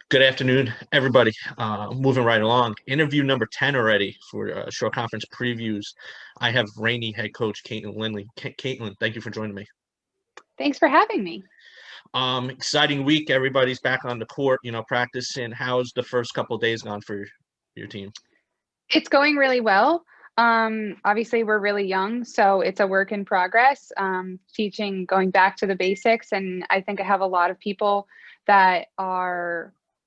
Good afternoon, everybody. Moving right along. Interview number 10 already for short conference previews. I have Ranney head coach Katelyn Linney. Katelyn, thank you for joining me. Thanks for having me. Exciting week. Everybody's back on the court, practicing. How's the first couple of days gone for your team? It's going really well. Obviously, we're really young, so it's a work in progress. Teaching, going back to the basics, and I think I have a lot of people that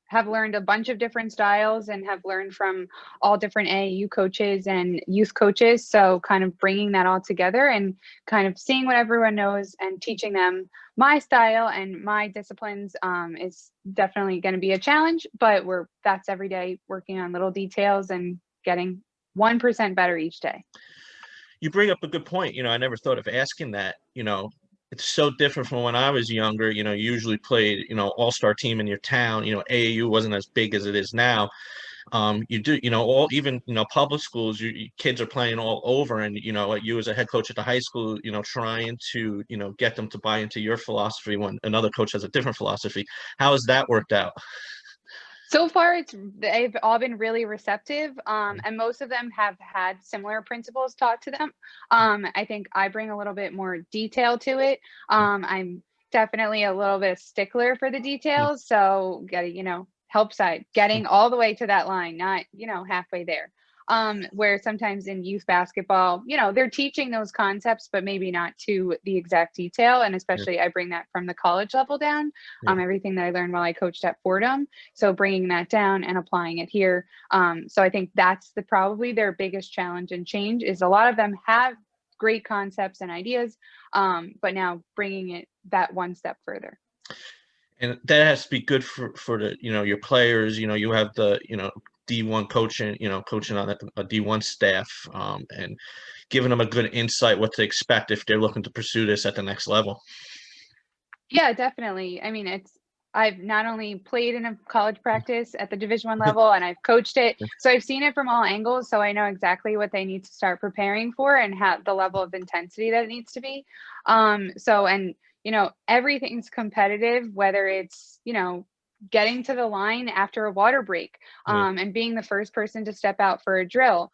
have learned a bunch of different styles and have learned from all different AAU coaches and youth coaches. So kind of bringing that all together and kind of seeing what everyone knows and teaching them my style and my disciplines is definitely going to be a challenge, but that's every day working on little details and getting 1% better each day. You bring up a good point. I never thought of asking that. It's so different from when I was younger. You usually played, all-star team in your town. AAU wasn't as big as it is now. You do, all even, public schools, kids are playing all over. And, like you as a head coach at the high school, trying to, get them to buy into your philosophy when another coach has a different philosophy. How has that worked out? So far, they've all been really receptive, and most of them have had similar principles taught to them. I think I bring a little bit more detail to it. I'm definitely a little bit stickler for the details, so getting, help side, getting all the way to that line, not, halfway there. Where sometimes in youth basketball, they're teaching those concepts, but maybe not to the exact detail. And especially I bring that from the college level down, everything that I learned while I coached at Fordham. So bringing that down and applying it here. So I think that's probably their biggest challenge and change is a lot of them have great concepts and ideas, but now bringing it that one step further. And that has to be good for the, your players. You have the, D1 coaching, coaching on a D1 staff, and giving them a good insight what to expect if they're looking to pursue this at the next level. Yeah, definitely. I mean, I've not only played in a college practice at the Division I level and I've coached it. So I've seen it from all angles. So I know exactly what they need to start preparing for and have the level of intensity that it needs to be. Everything's competitive, whether it's, getting to the line after a water break, and being the first person to step out for a drill.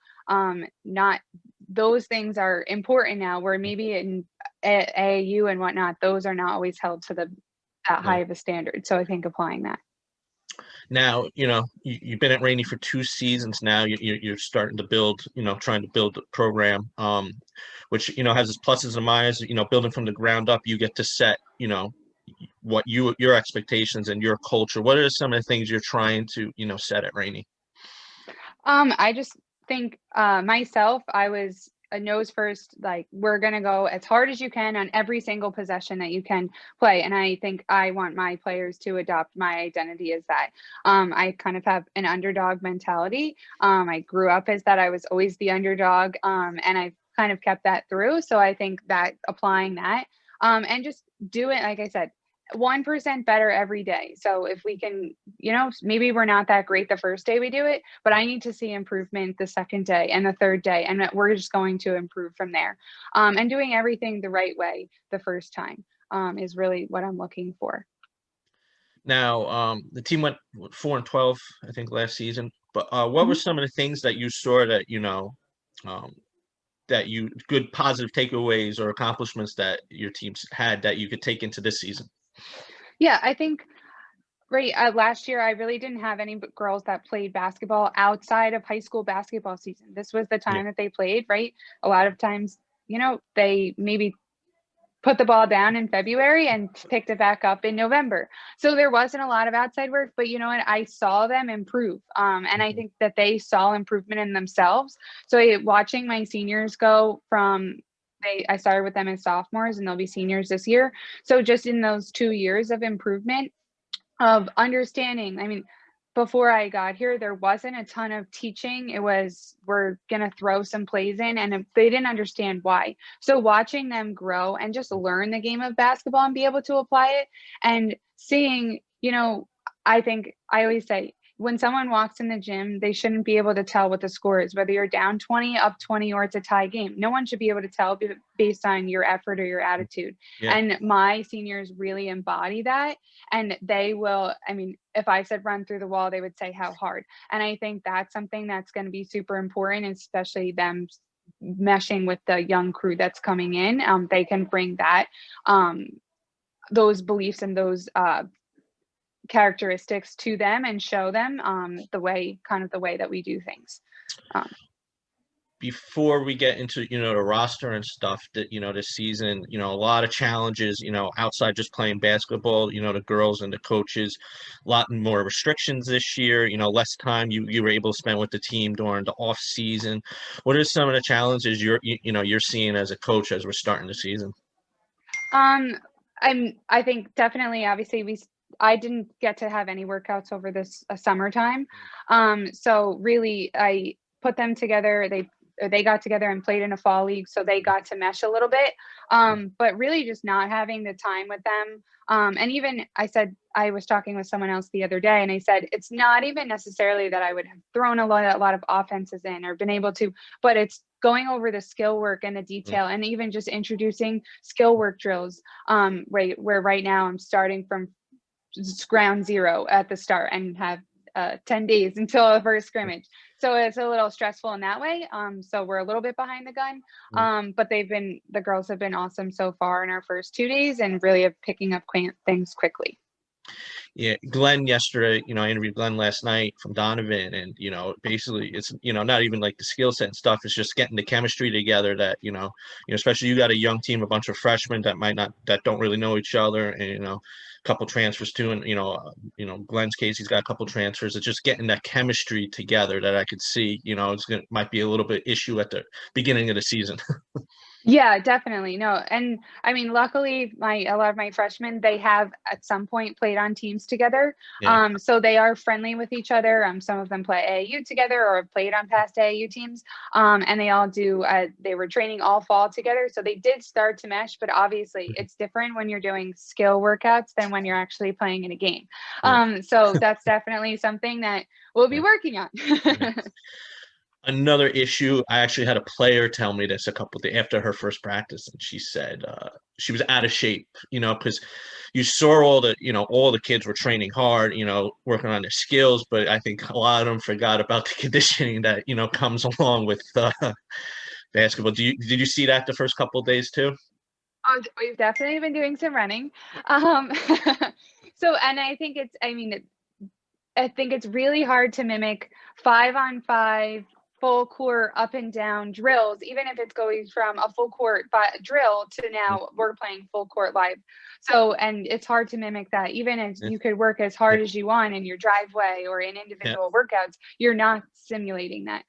Not those things are important now, where maybe in AAU and whatnot, those are not always held to that high of a standard. So I think applying that. Now, you've been at Ranney for 2 seasons now. You're starting to build, trying to build a program, which, has its pluses and minuses. Building from the ground up, you get to set, what your expectations and your culture. What are some of the things you're trying to, set at Ranney? I just think myself, I was a nose first, like we're going to go as hard as you can on every single possession that you can play. And I think I want my players to adopt my identity as that. I kind of have an underdog mentality. I grew up as that. I was always the underdog, and I've kind of kept that through. So I think that applying that, and just do it, like I said, 1% better every day. So if we can, maybe we're not that great the first day we do it, but I need to see improvement the second day and the third day. And we're just going to improve from there. And doing everything the right way the first time is really what I'm looking for. Now, the team went 4-12, I think, last season. But what were some of the things that you saw that, good positive takeaways or accomplishments that your teams had that you could take into this season? Yeah, I think last year I really didn't have any girls that played basketball outside of high school basketball season. This was the time that they played, right? A lot of times, they maybe put the ball down in February and picked it back up in November. So there wasn't a lot of outside work, but you know what? I saw them improve. And I think that they saw improvement in themselves. So watching my seniors go from I started with them as sophomores and they'll be seniors this year. So just in those 2 years of improvement, of understanding, I mean, before I got here, there wasn't a ton of teaching. It was, we're going to throw some plays in, and they didn't understand why. So watching them grow and just learn the game of basketball and be able to apply it and seeing, I think I always say, when someone walks in the gym, they shouldn't be able to tell what the score is, whether you're down 20, up 20, or it's a tie game. No one should be able to tell based on your effort or your attitude. Yeah. And my seniors really embody that. And they will, I mean, if I said run through the wall, they would say how hard. And I think that's something that's going to be super important, especially them meshing with the young crew that's coming in. They can bring that, those beliefs and those characteristics to them and show them the way that we do things. Before we get into, the roster and stuff, that, this season, a lot of challenges, outside just playing basketball, the girls and the coaches, a lot more restrictions this year, less time you were able to spend with the team during the off season. What are some of the challenges you're seeing as a coach as we're starting the season? I think definitely, obviously I didn't get to have any workouts over this summertime. So really I put them together. They got together and played in a fall league, so they got to mesh a little bit. But really just not having the time with them. And even I was talking with someone else the other day, and I said, it's not even necessarily that I would have thrown a lot of offenses in or been able to, but it's going over the skill work and the detail, and even just introducing skill work drills, where right now I'm starting from ground zero at the start and have 10 days until the first scrimmage. So it's a little stressful in that way. So we're a little bit behind the gun. But the girls have been awesome so far in our first 2 days and really have picking up things quickly. Yeah, Glenn yesterday, I interviewed Glenn last night from Donovan, and, basically it's, not even like the skill set and stuff. It's just getting the chemistry together that, especially you got a young team, a bunch of freshmen that don't really know each other, and, a couple transfers too. And, Glenn's case, he's got a couple transfers. It's just getting that chemistry together that I could see, might be a little bit issue at the beginning of the season. Yeah, definitely. No. And I mean, luckily a lot of my freshmen, they have at some point played on teams together. Yeah. So they are friendly with each other. Some of them play AAU together or have played on past AAU teams. And they all do, they were training all fall together. So they did start to mesh, but obviously it's different when you're doing skill workouts than when you're actually playing in a game. So that's definitely something that we'll be working on. Another issue, I actually had a player tell me this a couple days after her first practice, and she said she was out of shape, because you saw all the kids were training hard, working on their skills, but I think a lot of them forgot about the conditioning that, comes along with basketball. Did you see that the first couple of days too? Oh, we've definitely been doing some running. So, and I think it's really hard to mimic 5-on-5 full court up and down drills, even if it's going from a full court drill to now we're playing full court live. So, and it's hard to mimic that, even as you could work as hard as you want in your driveway or in individual workouts, you're not simulating that.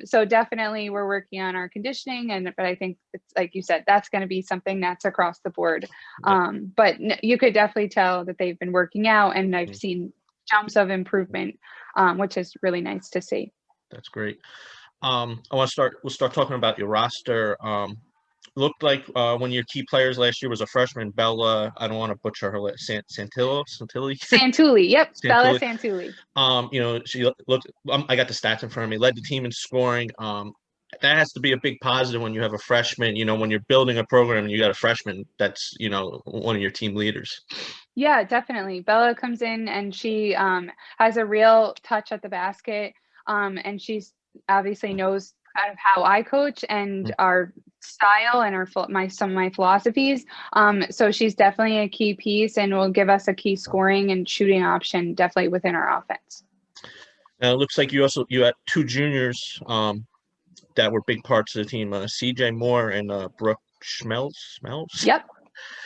So definitely we're working on our conditioning, but I think it's like you said, that's going to be something that's across the board. But you could definitely tell that they've been working out, and I've seen jumps of improvement, which is really nice to see. That's great. We'll start talking about your roster. Looked like one of your key players last year was a freshman, Bella. I don't want to butcher her last Santulli. Yep, Santulli. Bella Santulli. She looked. I got the stats in front of me. Led the team in scoring. That has to be a big positive when you have a freshman. When you're building a program and you got a freshman that's one of your team leaders. Yeah, definitely. Bella comes in and she has a real touch at the basket. And she's obviously knows kind of how I coach and our style and some of my philosophies. So she's definitely a key piece and will give us a key scoring and shooting option definitely within our offense. Now it looks like you had two juniors that were big parts of the team, CJ Moore and Brooke Schmelz. Yep.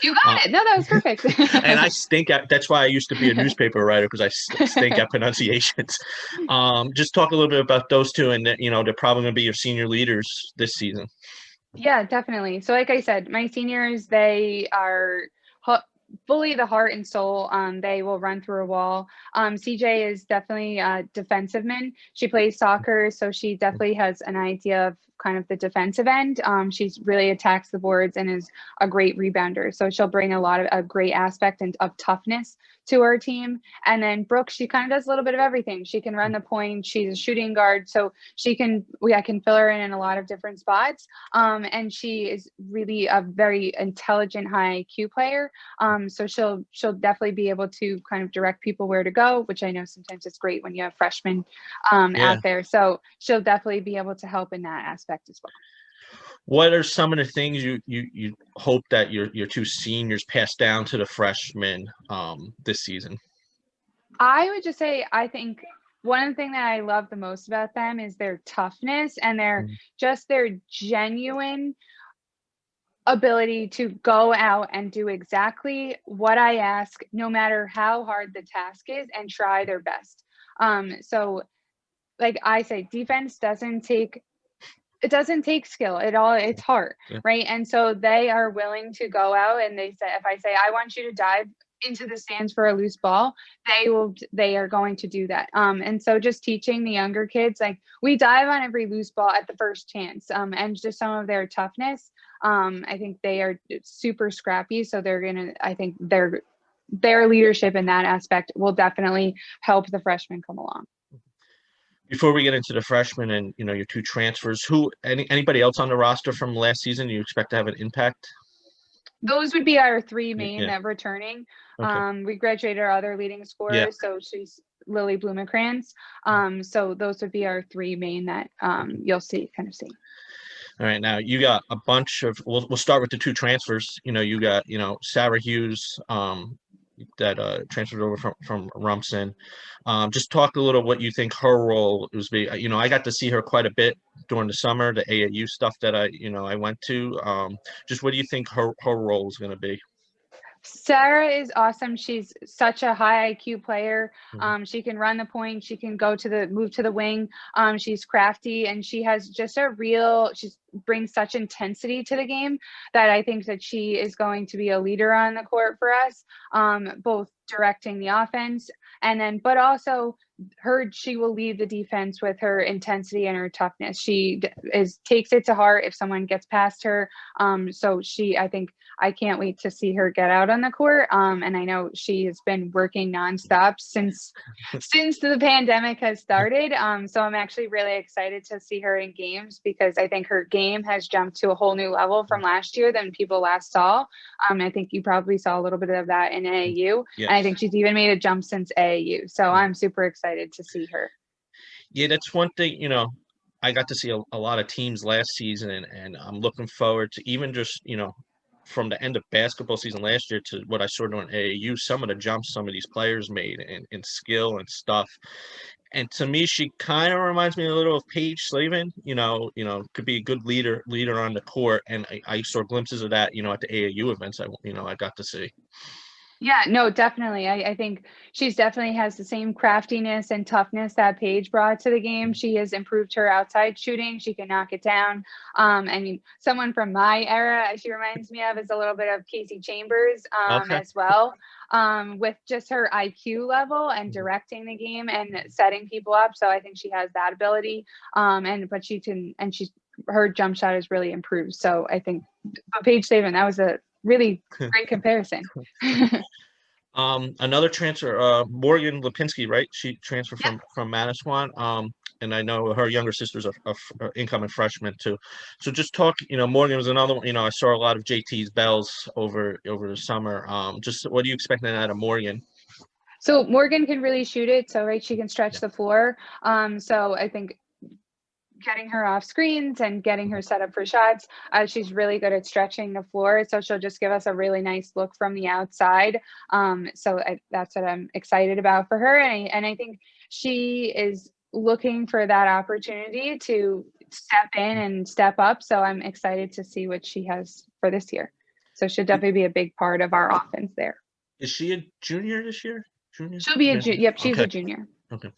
You got it. No, that was perfect. And I stink at, that's why I used to be a newspaper writer, because I stink at pronunciations. Just talk a little bit about those two, and they're probably going to be your senior leaders this season. Yeah, definitely. So like I said, my seniors, they are fully the heart and soul. They will run through a wall. CJ is definitely a defensive man. She plays soccer, so she definitely has an idea of kind of the defensive end. She's really attacks the boards and is a great rebounder. So she'll bring a lot of a great aspect and of toughness to our team. And then Brooke, she kind of does a little bit of everything. She can run the point. She's a shooting guard, so I can fill her in a lot of different spots. And she is really a very intelligent, high IQ player. So she'll definitely be able to kind of direct people where to go, which I know sometimes it's great when you have freshmen out there. So she'll definitely be able to help in that aspect as well. What are some of the things you hope that your two seniors pass down to the freshmen this season? I would just say, I think one of the things that I love the most about them is their toughness and their genuine ability to go out and do exactly what I ask, no matter how hard the task is, and try their best. So like I say, defense doesn't take skill at all. It's heart, right? And so they are willing to go out, and if I say, I want you to dive into the stands for a loose ball, they are going to do that. And so just teaching the younger kids, like, we dive on every loose ball at the first chance, and just some of their toughness. I think they are super scrappy. So I think their leadership in that aspect will definitely help the freshmen come along. Before we get into the freshmen and your two transfers, anybody else on the roster from last season you expect to have an impact? Those would be our three main that returning. Okay. We graduated our other leading scorer, so she's Lily Blumenkrantz. So those would be our three main that you'll see. All right, now you got a bunch of. We'll start with the two transfers. You got Sarah Hughes that transferred over from Rumson. Just talk a little what you think her role was. I got to see her quite a bit during the summer, the AAU stuff that I went to. Just what do you think her role is going to be? Sarah is awesome. She's such a high IQ player. She can run the point. She can move to the wing. She's crafty, and she has just she brings such intensity to the game that I think that she is going to be a leader on the court for us, both directing the offense but also she will lead the defense with her intensity and her toughness. She takes it to heart if someone gets past her. So I can't wait to see her get out on the court. And I know she has been working nonstop since the pandemic has started. So I'm actually really excited to see her in games, because I think her game has jumped to a whole new level from last year than people last saw. I think you probably saw a little bit of that in AAU. Yes. And I think she's even made a jump since AAU. So I'm super excited to see her. Yeah, that's one thing, I got to see a lot of teams last season, and I'm looking forward to even just, from the end of basketball season last year to what I saw during AAU, some of the jumps some of these players made in skill and stuff. And to me, she kind of reminds me a little of Paige Slavin, could be a good leader on the court. And I saw glimpses of that, at the AAU events I got to see. Yeah, no, definitely. I think she's definitely has the same craftiness and toughness that Paige brought to the game. She has improved her outside shooting. She can knock it down. Someone from my era, she reminds me of, is a little bit of Casey Chambers as well, with just her IQ level and directing the game and setting people up. So I think she has that ability. Her jump shot is really improved. So I think Paige Slavin, that was a really great comparison. Another transfer, Morgan Lipinski, right? She transferred from Manasquan. And I know her younger sister's a incoming freshman too. So just talk, Morgan was another one. I saw a lot of JT's bells over the summer. Just what are you expecting out of Morgan? So Morgan can really shoot it. So she can stretch the floor. So I think getting her off screens and getting her set up for shots. She's really good at stretching the floor. So she'll just give us a really nice look from the outside. That's what I'm excited about for her. And I think she is looking for that opportunity to step in and step up. So I'm excited to see what she has for this year. So she'll definitely be a big part of our offense there. Is she a junior this year? She'll be a junior. Yep, she's a junior. Okay.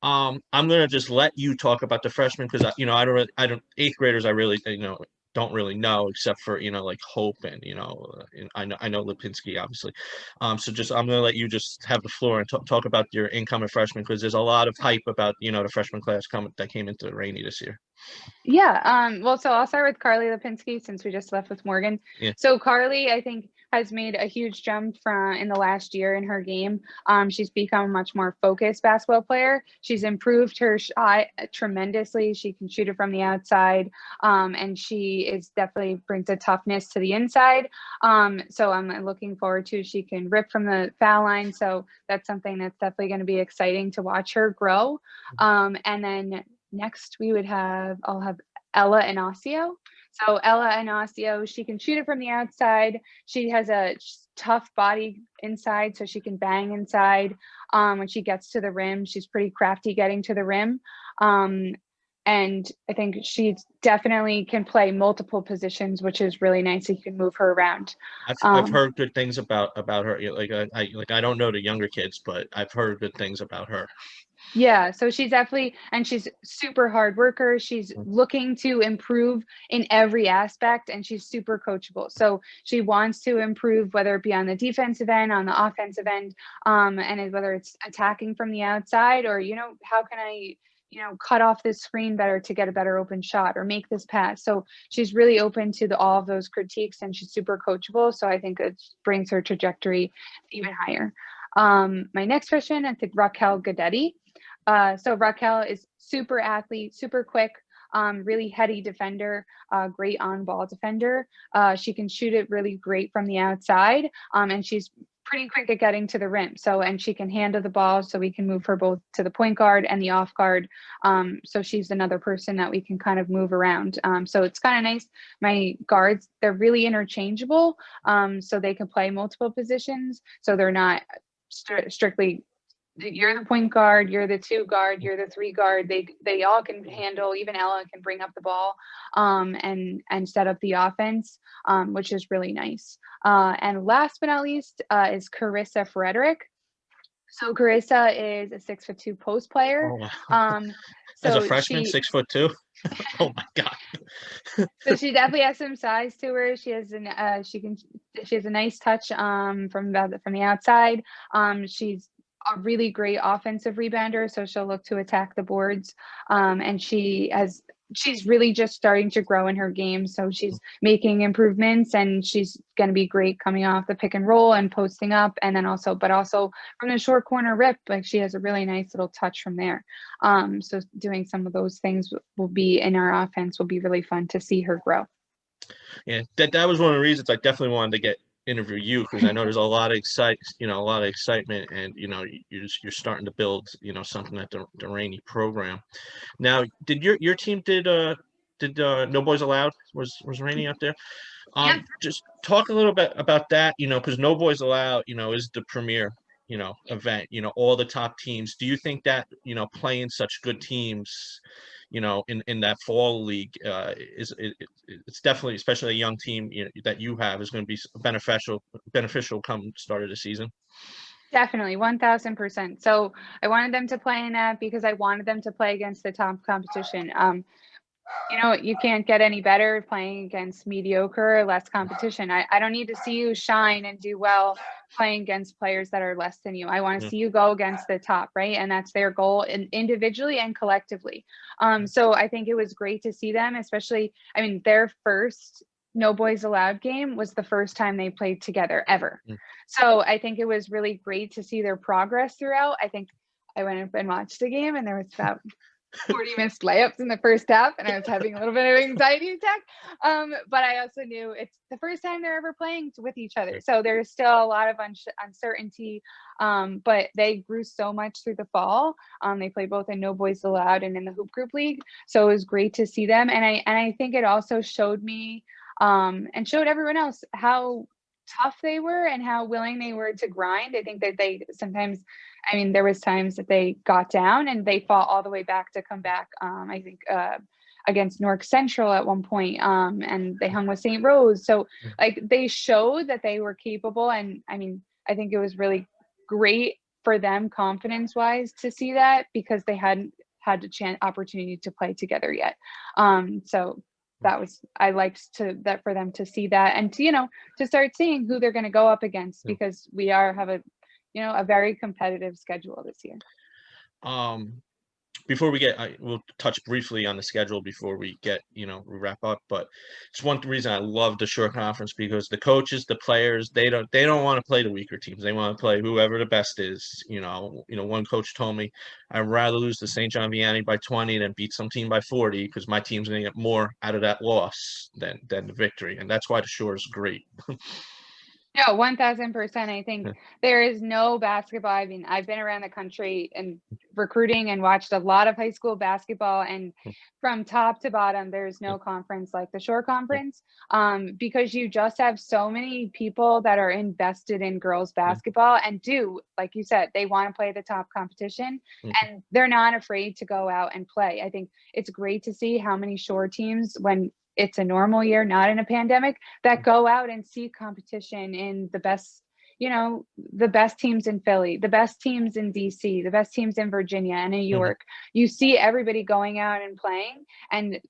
I'm gonna just let you talk about the freshmen, because I don't eighth graders. I really don't really know except for, like Hope and, I know Lipinski obviously. So just I'm gonna let you just have the floor and talk about your incoming freshmen, because there's a lot of hype about, the freshman class that came into Ranney this year. Yeah. Well, so I'll start with Carly Lipinski since we just left with Morgan. Yeah. So Carly, I think, has made a huge jump from in the last year in her game. She's become a much more focused basketball player. She's improved her shot tremendously. She can shoot it from the outside, and she is definitely brings a toughness to the inside. So I'm looking forward to she can rip from the foul line. So that's something that's definitely going to be exciting to watch her grow. And then next I'll have Ella Inacio. So Ella Inacio, she can shoot it from the outside. She has a tough body inside, so she can bang inside. When she gets to the rim, she's pretty crafty getting to the rim. And I think she definitely can play multiple positions, which is really nice. You can move her around. I've heard good things about her. I don't know the younger kids, but I've heard good things about her. Yeah, so she's definitely, and she's super hard worker. She's looking to improve in every aspect, and she's super coachable. So she wants to improve, whether it be on the defensive end, on the offensive end, and whether it's attacking from the outside or, how can I, cut off this screen better to get a better open shot or make this pass. So she's really open to all of those critiques, and she's super coachable. So I think it brings her trajectory even higher. My next question, I think Raquel Gadetti. So Raquel is super athlete, super quick, really heady defender, great on-ball defender. She can shoot it really great from the outside, and she's pretty quick at getting to the rim. So, and she can handle the ball, so we can move her both to the point guard and the off guard. So she's another person that we can kind of move around. So it's kind of nice. My guards, they're really interchangeable, so they can play multiple positions. So they're not strictly you're the point guard, you're the two guard, you're the three guard. They all can handle. Even Ella can bring up the ball, and set up the offense, which is really nice. And last but not least is Carissa Frederick. So Carissa is a 6'2" post player. Oh, wow. As a So freshman, 6'2". Oh my God. So she definitely has some size to her. She has she has a nice touch from the outside. She's a really great offensive rebounder, so she'll look to attack the boards. And she's really just starting to grow in her game, so she's making improvements, and she's going to be great coming off the pick and roll and posting up, and then also from the short corner rip. Like, she has a really nice little touch from there. So doing some of those things will be in our offense will be really fun to see her grow. Yeah, that was one of the reasons I definitely wanted to interview you, because I know there's a lot of excitement, and you're starting to build something at the Ranney program. Now, did your team did No Boys Allowed, was Ranney up there? Yeah. Just talk a little bit about that, because No Boys Allowed is the premier event, all the top teams. Do you think that playing such good teams in that fall league it's definitely, especially a young team that you have, is going to be beneficial come start of the season? Definitely, 1000%. So I wanted them to play in that because I wanted them to play against the top competition. You can't get any better playing against mediocre, less competition. I don't need to see you shine and do well playing against players that are less than you. I want to see you go against the top, right? And that's their goal, individually and collectively. So I think it was great to see them, especially, their first No Boys Allowed game was the first time they played together ever. So I think it was really great to see their progress throughout. I think I went up and watched the game, and there was about 40 missed layups in the first half, and I was having a little bit of anxiety attack. But I also knew it's the first time they're ever playing with each other, so there's still a lot of uncertainty. But they grew so much through the fall. They played both in No Boys Allowed and in the Hoop Group League, so it was great to see them. And I think it also showed me and showed everyone else how tough they were and how willing they were to grind. I think that they sometimes, there was times that they got down and they fought all the way back to come back. I think against Newark Central at one point, and they hung with St. Rose. So they showed that they were capable. And I think it was really great for them confidence wise to see that, because they hadn't had the opportunity to play together yet. So I liked that for them to see that and to, to start seeing who they're going to go up against, because we have a very competitive schedule this year. Before we we'll touch briefly on the schedule before we we wrap up. But it's one reason I love the short conference, because the coaches, the players, they don't want to play the weaker teams. They want to play whoever the best is. One coach told me, I'd rather lose to St. John Vianney by 20 than beat some team by 40, because my team's going to get more out of that loss than the victory, and that's why the Shore is great. No, 1000%. I think there is no basketball. I mean, I've been around the country and recruiting and watched a lot of high school basketball, and from top to bottom, there's no conference like the Shore Conference, because you just have so many people that are invested in girls basketball and like you said, they want to play the top competition, and they're not afraid to go out and play. I think it's great to see how many Shore teams, when it's a normal year, not in a pandemic, that go out and see competition in the best, the best teams in Philly, the best teams in DC, the best teams in Virginia and New York. You see everybody going out and playing. And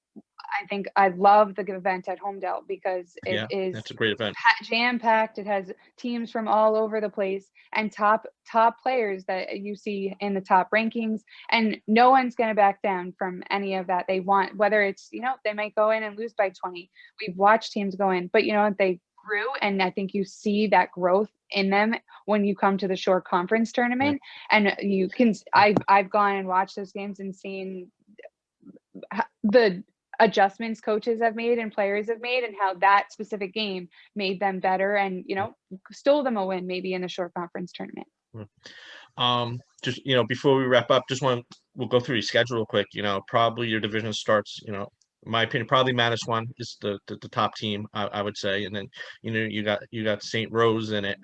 I think I love the event at Homedale, because it is that's a great event, jam-packed. It has teams from all over the place and top players that you see in the top rankings, and no one's going to back down from any of that. They want, whether it's, they might go in and lose by 20. We've watched teams go in, but they grew, and I think you see that growth in them when you come to the Shore Conference tournament. And you can, I've gone and watched those games and seen the adjustments coaches have made and players have made, and how that specific game made them better and stole them a win maybe in the Shore Conference tournament. Just before we wrap up, we'll go through your schedule real quick. Probably your division starts, in my opinion, probably Manasquan is the top team, I would say, and then you got St. Rose in it,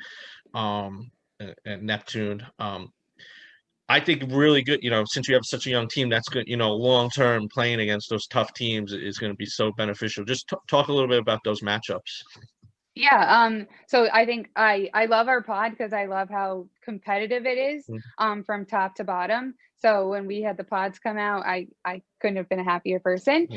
and Neptune. I think really good, since you have such a young team, that's good, long term playing against those tough teams is going to be so beneficial. Just talk a little bit about those matchups. Yeah. So I think I love our pod, because I love how competitive it is, from top to bottom. So when we had the pods come out, I couldn't have been a happier person.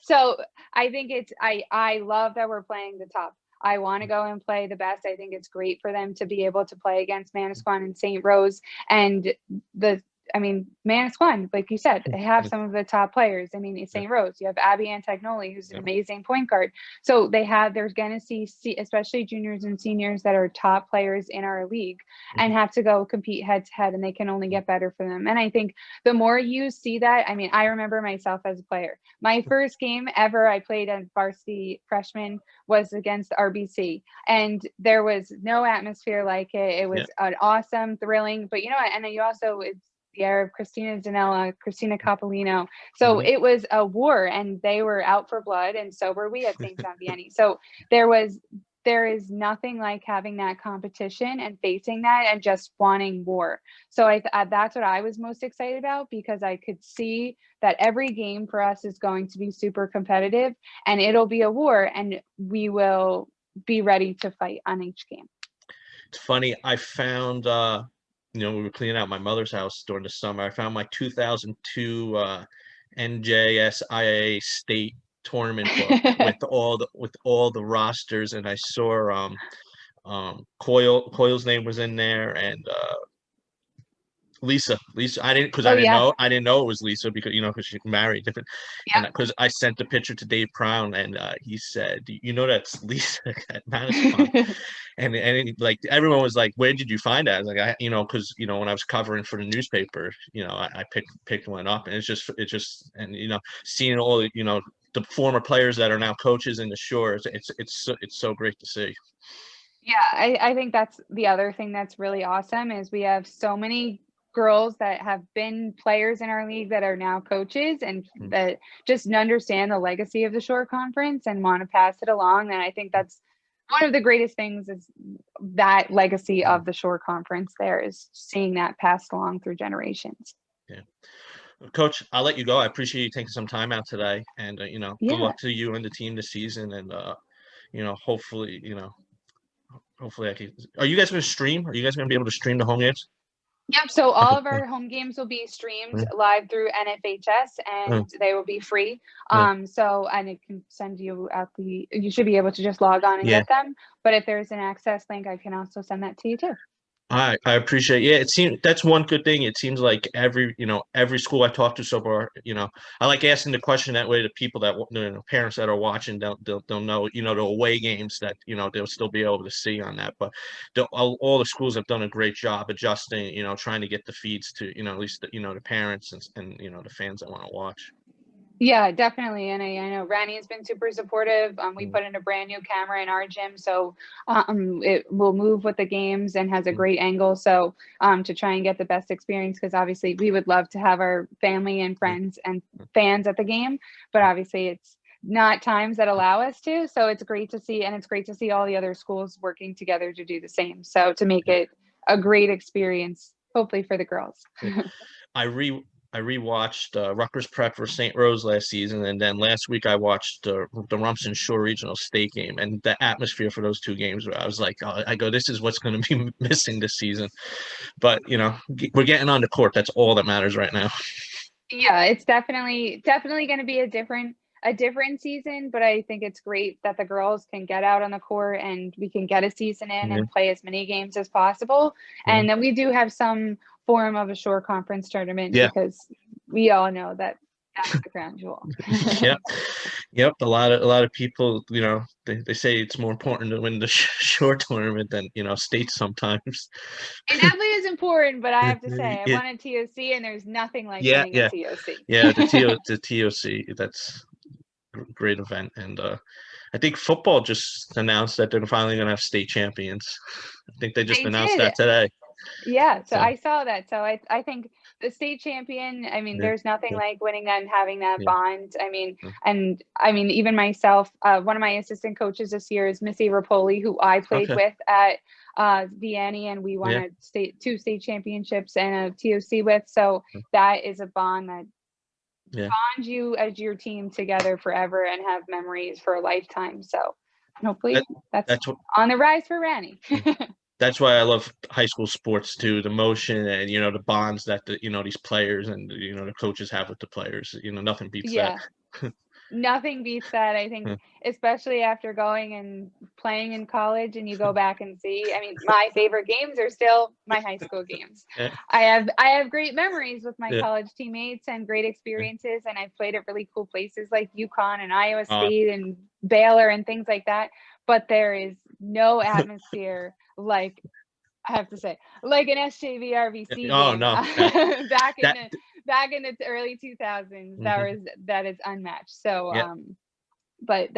So I think I love that we're playing the top. I want to go and play the best. I think it's great for them to be able to play against Manasquan and St. Rose, and Manasquan, like you said, they have some of the top players. It's St. Rose. You have Abby Antagnoli, who's an amazing point guard. So they're going to see, especially juniors and seniors that are top players in our league, and have to go compete head to head, and they can only get better for them. And I think the more you see that, I remember myself as a player. My first game ever I played as varsity freshman was against RBC, and there was no atmosphere like it. It was an awesome, thrilling, but and then you also, it's the era of Christina Danella, Christina Capolino. So it was a war, and they were out for blood, and so were we at St. John Vianney. So there is nothing like having that competition and facing that and just wanting war. So that's what I was most excited about, because I could see that every game for us is going to be super competitive, and it'll be a war, and we will be ready to fight on each game. It's funny. I found, we were cleaning out my mother's house during the summer. I found my 2002 NJSIA state tournament book with all the rosters, and I saw Coyle's name was in there, and Lisa. I didn't, because I didn't know it was Lisa, because because she's married different. And because I sent the picture to Dave Brown, and he said, that's Lisa at Manasquan. and like everyone was like, where did you find that? I was like, because when I was covering for the newspaper, I picked one up, and it's just and seeing all the former players that are now coaches in the Shore, it's so great to see. Yeah, I think that's the other thing that's really awesome, is we have so many girls that have been players in our league that are now coaches, and that just understand the legacy of the Shore Conference and want to pass it along. And I think that's one of the greatest things, is that legacy of the Shore Conference there, is seeing that passed along through generations. Yeah. Coach, I'll let you go. I appreciate you taking some time out today, and good luck to you and the team this season, and hopefully I can. Are you guys going to stream? Are you guys going to be able to stream the home games? Yep. So all of our home games will be streamed live through NFHS, and they will be free. So, and it can send you out you should be able to just log on and get them. But if there's an access link, I can also send that to you too. I appreciate. Yeah, it seems that's one good thing. It seems like every school I talk to so far, I like asking the question that way to people that parents that are watching they'll know the away games that they'll still be able to see on that. But all the schools have done a great job adjusting, trying to get the feeds to at least the parents and the fans that want to watch. Yeah, definitely. And I know Ranney has been super supportive. We put in a brand new camera in our gym, so it will move with the games and has a great angle. So to try and get the best experience, because obviously we would love to have our family and friends and fans at the game, but obviously it's not times that allow us to. So it's great to see, and it's great to see all the other schools working together to do the same. So to make it a great experience, hopefully for the girls. I rewatched Rutgers Prep for St. Rose last season, and then last week I watched the Rumson Shore Regional State game, and the atmosphere for those two games. I was like, this is what's going to be missing this season. But we're getting on the court. That's all that matters right now. Yeah, it's definitely going to be a different season, but I think it's great that the girls can get out on the court and we can get a season in and play as many games as possible. And then we do have some form of a shore conference tournament because we all know that that's the crown jewel. Yep. A lot of people, they say it's more important to win the shore tournament than state sometimes. It definitely is important, but I have to say, I won a TOC, and there's nothing like winning a TOC. Yeah, the TOC, that's a great event. And I think football just announced that they're finally going to have state champions. I think they just announced that today. Yeah, so I saw that. So I think the state champion, I mean, there's nothing like winning and having that bond. I mean, even myself, one of my assistant coaches this year is Missy Rapoli, who I played with at Vianney, and we won two state championships and a TOC with. So that is a bond that bonds you as your team together forever and have memories for a lifetime. So hopefully that's on the rise for Ranney. That's why I love high school sports too, the motion and the bonds that these players and the coaches have with the players. Nothing beats that. Nothing beats that. I think especially after going and playing in college and you go back and see, I mean, my favorite games are still my high school games. I have great memories with my college teammates and great experiences, and I've played at really cool places like UConn and Iowa State and Baylor and things like that. But there is no atmosphere like, I have to say, like an SJV RVC game. Oh no! Back in the early 2000s, that is unmatched. So, but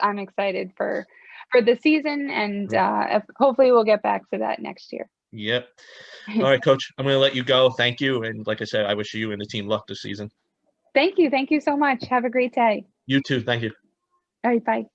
I'm excited for the season, and hopefully we'll get back to that next year. Yep. All right, Coach. I'm going to let you go. Thank you, and like I said, I wish you and the team luck this season. Thank you so much. Have a great day. You too. Thank you. All right. Bye.